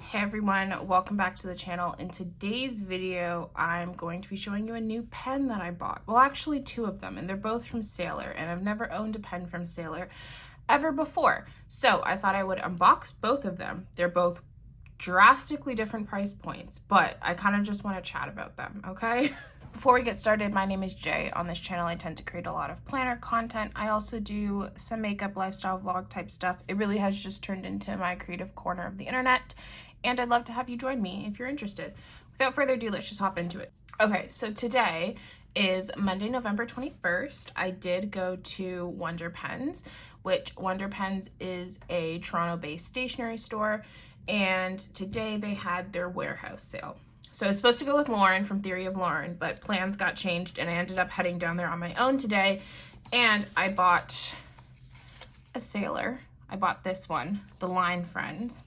Hey everyone, welcome back to the channel. In today's video, I'm going to be showing you a new pen that I bought. Well, actually two of them, and they're both from Sailor, and I've never owned a pen from Sailor ever before. So I thought I would unbox both of them. They're both drastically different price points, but I kind of just want to chat about them, okay? Before we get started, my name is Jay. On this channel, I tend to create a lot of planner content. I also do some makeup, lifestyle, vlog type stuff. It really has just turned into my creative corner of the internet, and I'd love to have you join me if you're interested. Without further ado, let's just hop into it. Okay, so today is Monday, November 21st. I did go to Wonder Pens, which Wonder Pens is a Toronto-based stationery store, and today they had their warehouse sale. So I was supposed to go with Lauren from Theory of Lauren, but plans got changed and I ended up heading down there on my own today, and I bought a Sailor. I bought this one, the Line Friends.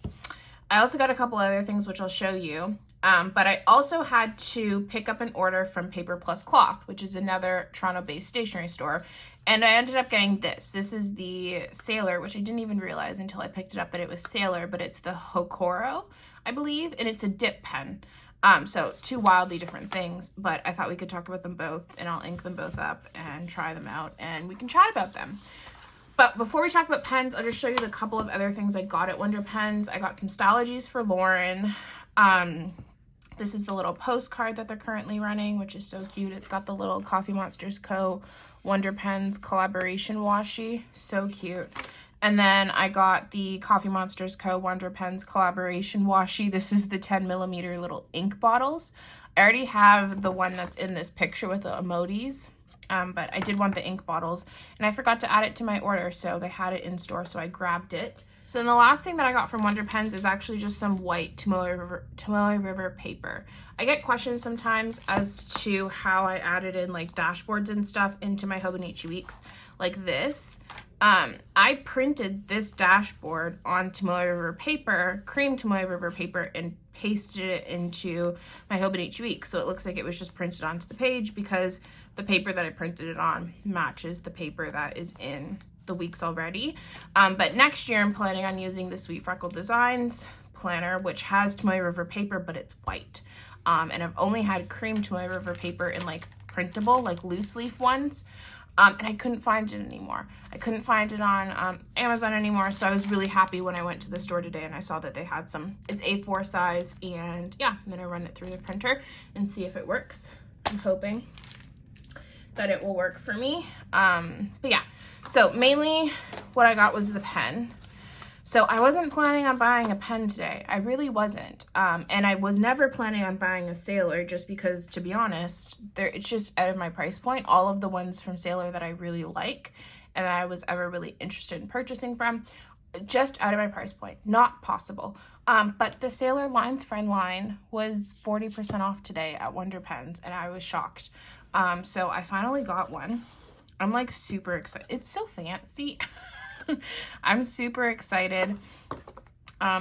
I also got a couple other things which I'll show you, but I also had to pick up an order from Paper Plus Cloth, which is another Toronto-based stationery store, and I ended up getting this. This is the Sailor, which I didn't even realize until I picked it up that it was Sailor, but it's the Hokoro, I believe, and it's a dip pen. So two wildly different things, but I thought we could talk about them both, and I'll ink them both up and try them out, and we can chat about them. But before we talk about pens, I'll just show you the couple of other things I got at Wonder Pens. I got some Stalogies for Lauren. This is the little postcard that they're currently running, which is so cute. It's got the little Coffee Monsters Co. Wonder Pens collaboration washi. So cute. And then I got the Coffee Monsters Co. Wonder Pens collaboration washi. This is the 10mm little ink bottles. I already have the one that's in this picture with the emojis. But I did want the ink bottles, and I forgot to add it to my order, so they had it in store, so I grabbed it. So then the last thing that I got from Wonder Pens is actually just some white Tomoe River paper. I get questions sometimes as to how I added in like dashboards and stuff into my Hobonichi Weeks like this. I printed this dashboard on Tomoe River paper, cream Tomoe River paper, and pasted it into my Hobonichi Weeks. So it looks like it was just printed onto the page because the paper that I printed it on matches the paper that is in the weeks already. But next year I'm planning on using the Sweet Freckle Designs planner, which has Tomoe River paper, but it's white. And I've only had cream Tomoe River paper in like printable, like loose leaf ones. And I couldn't find it anymore. I couldn't find it on Amazon anymore, so I was really happy when I went to the store today and I saw that they had some. It's A4 size, and yeah, I'm gonna run it through the printer and see if it works. I'm hoping that it will work for me. But yeah, so mainly what I got was the pen. So I wasn't planning on buying a pen today. I really wasn't. And I was never planning on buying a Sailor just because, to be honest, it's just out of my price point. All of the ones from Sailor that I really like and that I was ever really interested in purchasing from, just out of my price point. Not possible. But the Sailor Lines Friend line was 40% off today at Wonder Pens, and I was shocked. So I finally got one. I'm like super excited. It's so fancy. I'm super excited.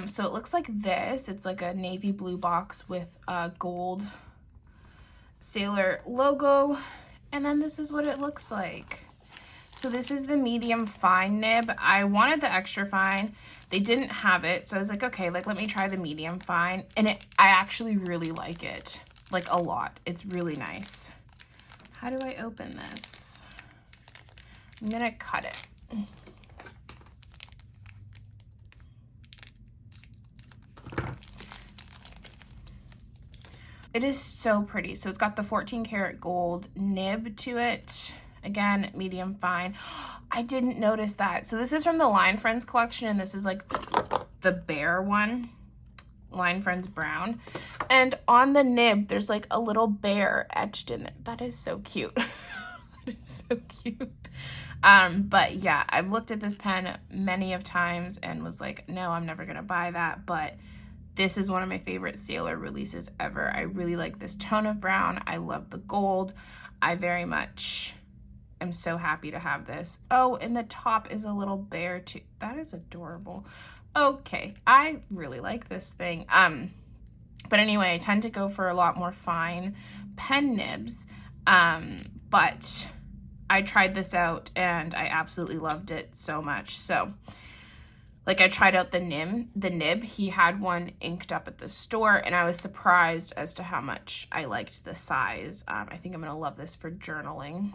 So it looks like this. It's like a navy blue box with a gold Sailor logo. And then this is what it looks like. So this is the medium fine nib. I wanted the extra fine. They didn't have it. So I was like, okay, like let me try the medium fine. And I actually really like it. Like a lot. It's really nice. How do I open this? I'm gonna cut it. It is so pretty. So it's got the 14 karat gold nib to it. Again, medium fine. I didn't notice that. So this is from the Line Friends collection, and this is like the bear one. Line Friends brown. And on the nib, there's like a little bear etched in it. That is so cute. That is so cute. But yeah, I've looked at this pen many of times and was like, no, I'm never gonna buy that. But this is one of my favorite Sailor releases ever. I really like this tone of brown. I love the gold. I very much am so happy to have this. Oh, and the top is a little bear too. That is adorable. Okay, I really like this thing. But anyway, I tend to go for a lot more fine pen nibs. But I tried this out and I absolutely loved it so much. So like I tried out the nib. He had one inked up at the store, and I was surprised as to how much I liked the size. I think I'm gonna love this for journaling.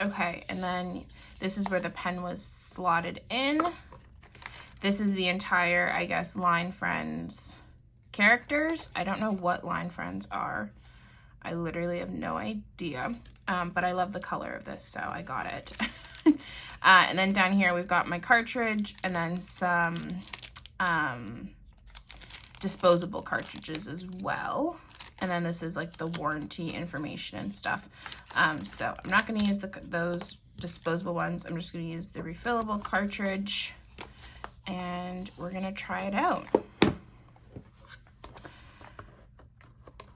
Okay, and then this is where the pen was slotted in. This is the entire, I guess, Line Friends characters. I don't know what Line Friends are. I literally have no idea, but I love the color of this, so I got it. And then down here we've got my cartridge, and then some disposable cartridges as well. And then this is like the warranty information and stuff. So I'm not going to use those disposable ones. I'm just going to use the refillable cartridge, and we're going to try it out.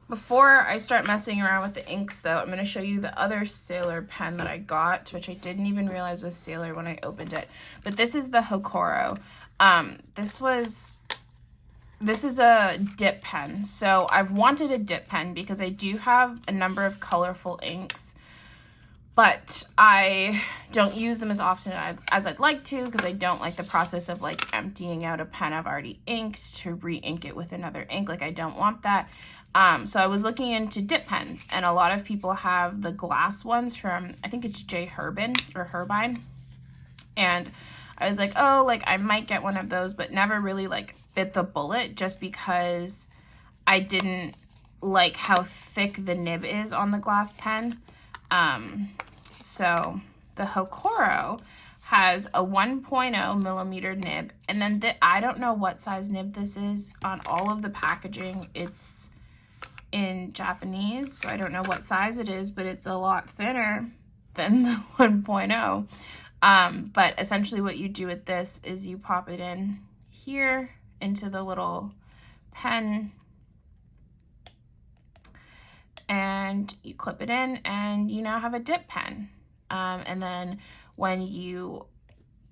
Before I start messing around with the inks though, I'm going to show you the other Sailor pen that I got, which I didn't even realize was Sailor when I opened it. But this is the Hokoro. This is a dip pen. So I've wanted a dip pen because I do have a number of colorful inks, but I don't use them as often as I'd like to, because I don't like the process of like emptying out a pen I've already inked to re-ink it with another ink. Like I don't want that. So I was looking into dip pens, and a lot of people have the glass ones from, I think it's J. Herbine. And I was like, oh, like I might get one of those, but never really like bit the bullet, just because I didn't like how thick the nib is on the glass pen. So the Hokoro has a 1.0 millimeter nib, and then I don't know what size nib this is. On all of the packaging, it's in Japanese, so I don't know what size it is, but it's a lot thinner than the 1.0. But essentially what you do with this is you pop it in here into the little pen, and you clip it in, and you now have a dip pen. And then when you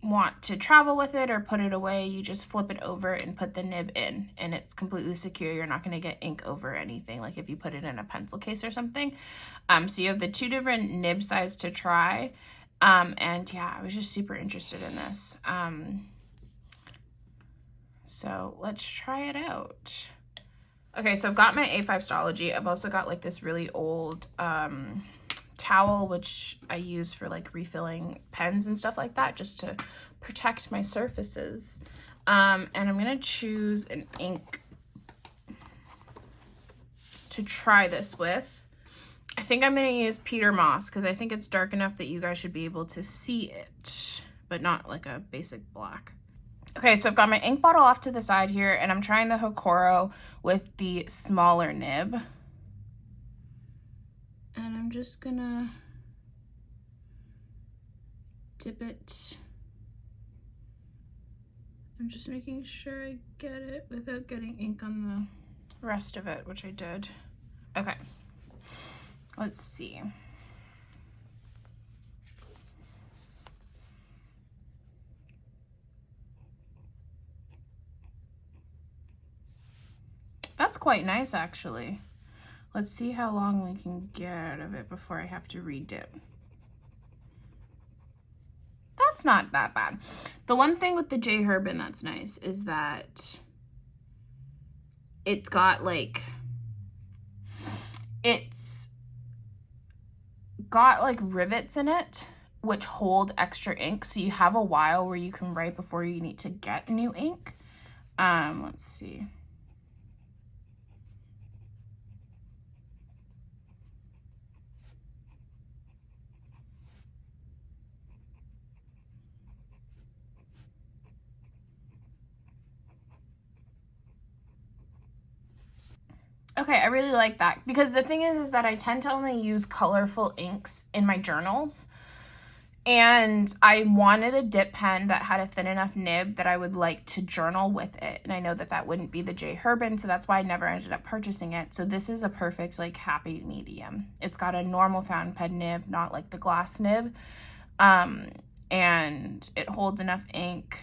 want to travel with it or put it away, you just flip it over and put the nib in, and it's completely secure. You're not going to get ink over anything like if you put it in a pencil case or something. So you have the two different nib size to try. And yeah, I was just super interested in this. So let's try it out. Okay, so I've got my A5 Stalogy. I've also got like this really old towel, which I use for like refilling pens and stuff like that, just to protect my surfaces. And I'm gonna choose an ink to try this with. I think I'm gonna use Peter Moss, because I think it's dark enough that you guys should be able to see it, but not like a basic black. Okay, so I've got my ink bottle off to the side here, and I'm trying the Hokoro with the smaller nib. And I'm just gonna dip it. I'm just making sure I get it without getting ink on the rest of it, which I did. Okay, let's see. That's quite nice, actually. Let's see how long we can get out of it before I have to re-dip. That's not that bad. The one thing with the J. Herbin that's nice is that it's got like, it's got like rivets in it which hold extra ink, so you have a while where you can write before you need to get new ink. Let's see. Okay, I really like that, because the thing is that I tend to only use colorful inks in my journals, and I wanted a dip pen that had a thin enough nib that I would like to journal with it, and I know that that wouldn't be the J. Herbin, so that's why I never ended up purchasing it. So this is a perfect like happy medium. It's got a normal fountain pen nib, not like the glass nib, and it holds enough ink.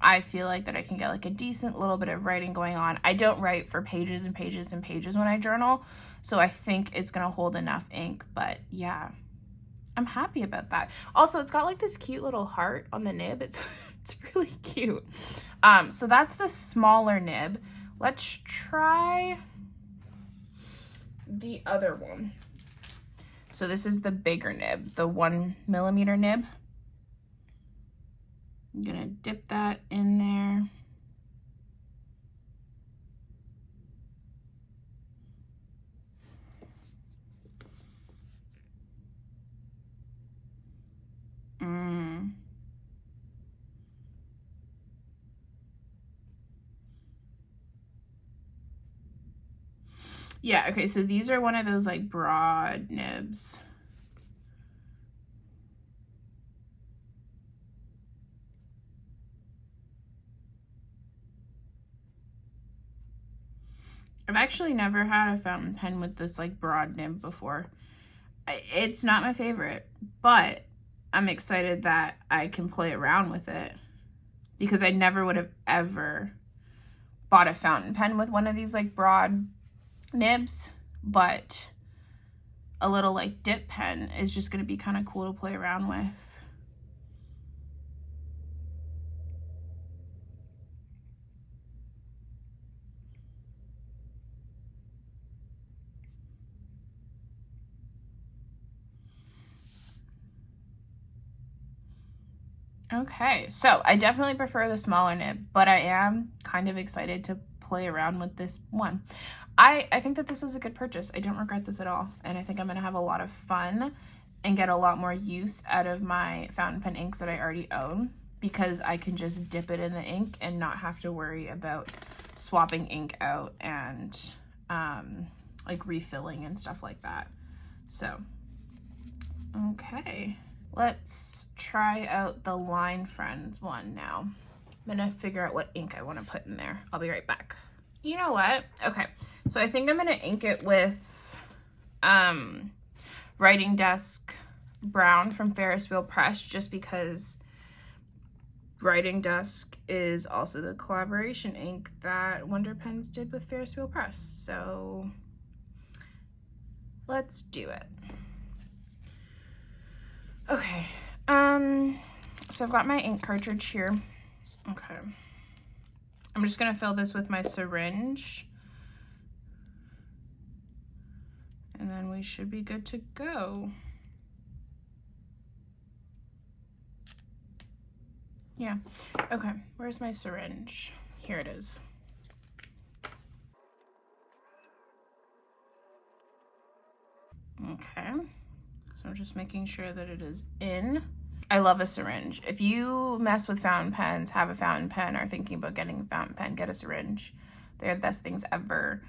I feel like that I can get like a decent little bit of writing going on. I don't write for pages and pages and pages when I journal, so I think it's gonna hold enough ink, but yeah, I'm happy about that. Also, it's got like this cute little heart on the nib. It's It's really cute. So that's the smaller nib. Let's try the other one. So this is the bigger nib, the 1mm nib. I'm gonna dip that in there. Yeah, okay, so these are one of those like broad nibs. I've actually never had a fountain pen with this like broad nib before. It's not my favorite, but I'm excited that I can play around with it because I never would have ever bought a fountain pen with one of these like broad nibs, but a little like dip pen is just going to be kind of cool to play around with. Okay, so I definitely prefer the smaller nib, but I am kind of excited to play around with this one. I think that this was a good purchase. I don't regret this at all, and I think I'm gonna have a lot of fun and get a lot more use out of my fountain pen inks that I already own, because I can just dip it in the ink and not have to worry about swapping ink out and like refilling and stuff like that. So, okay. Let's try out the Line Friends one now. I'm gonna figure out what ink I want to put in there. I'll be right back. You know what? Okay, so I think I'm gonna ink it with Writing Desk Brown from Ferris Wheel Press, just because Writing Desk is also the collaboration ink that Wonder Pens did with Ferris Wheel Press. So let's do it. Okay, so I've got my ink cartridge here. Okay, I'm just gonna fill this with my syringe, and then we should be good to go. Yeah, okay, where's my syringe? Here it is. Okay. So I'm just making sure that it is in. I love a syringe. If you mess with fountain pens, have a fountain pen, or thinking about getting a fountain pen, get a syringe. They're the best things ever.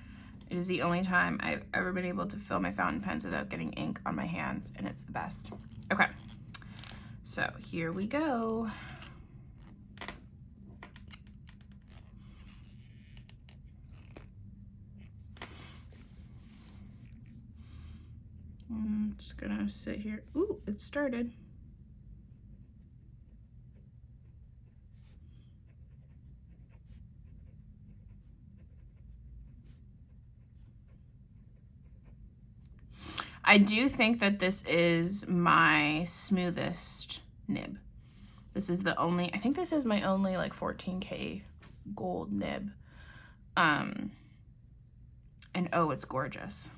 It is the only time I've ever been able to fill my fountain pens without getting ink on my hands, and it's the best. Okay, so here we go. I'm just gonna sit here. Ooh, it started. I do think that this is my smoothest nib. This is the only, I think this is my only like 14K gold nib. And oh, it's gorgeous.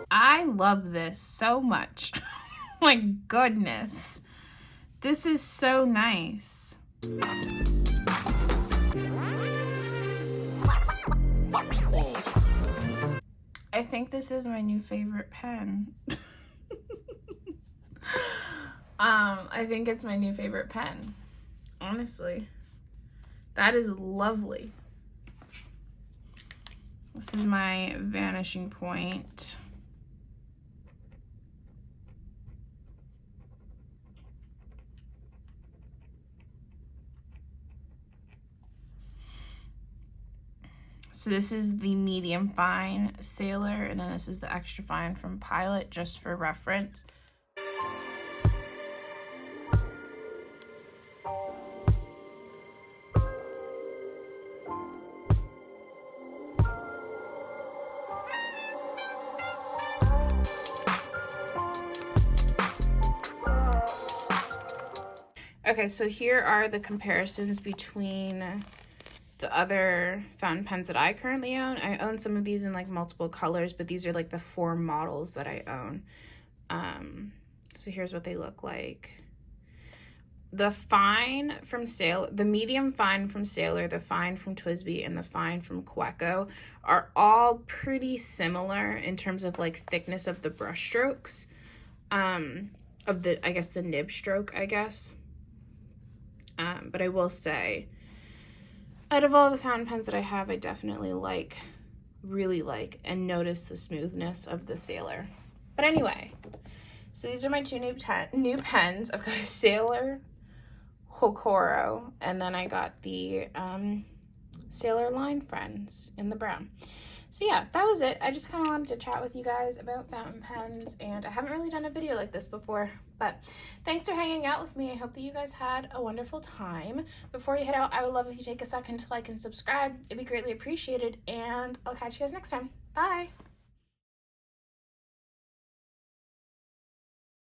I love this so much. My goodness. This is so nice. I think this is my new favorite pen. I think it's my new favorite pen. Honestly. That is lovely. This is my Vanishing Point. So this is the medium fine Sailor, and then this is the extra fine from Pilot, just for reference. Okay, so here are the comparisons between the other fountain pens that I currently own. I own some of these in like multiple colors, but these are like the 4 models that I own. So here's what they look like. The fine from Sailor, the medium fine from Sailor, the fine from TWSBI, and the fine from Quecco are all pretty similar in terms of like thickness of the brush strokes, of the, I guess the nib stroke, I guess. But I will say, out of all the fountain pens that I have, I definitely really like and notice the smoothness of the Sailor. But anyway, so these are my 2 new pens. I've got a Sailor Hokoro, and then I got the Sailor Line Friends in the brown. So yeah, that was it. I just kind of wanted to chat with you guys about fountain pens, and I haven't really done a video like this before, but thanks for hanging out with me. I hope that you guys had a wonderful time. Before you head out, I would love if you take a second to like and subscribe. It'd be greatly appreciated, and I'll catch you guys next time. Bye!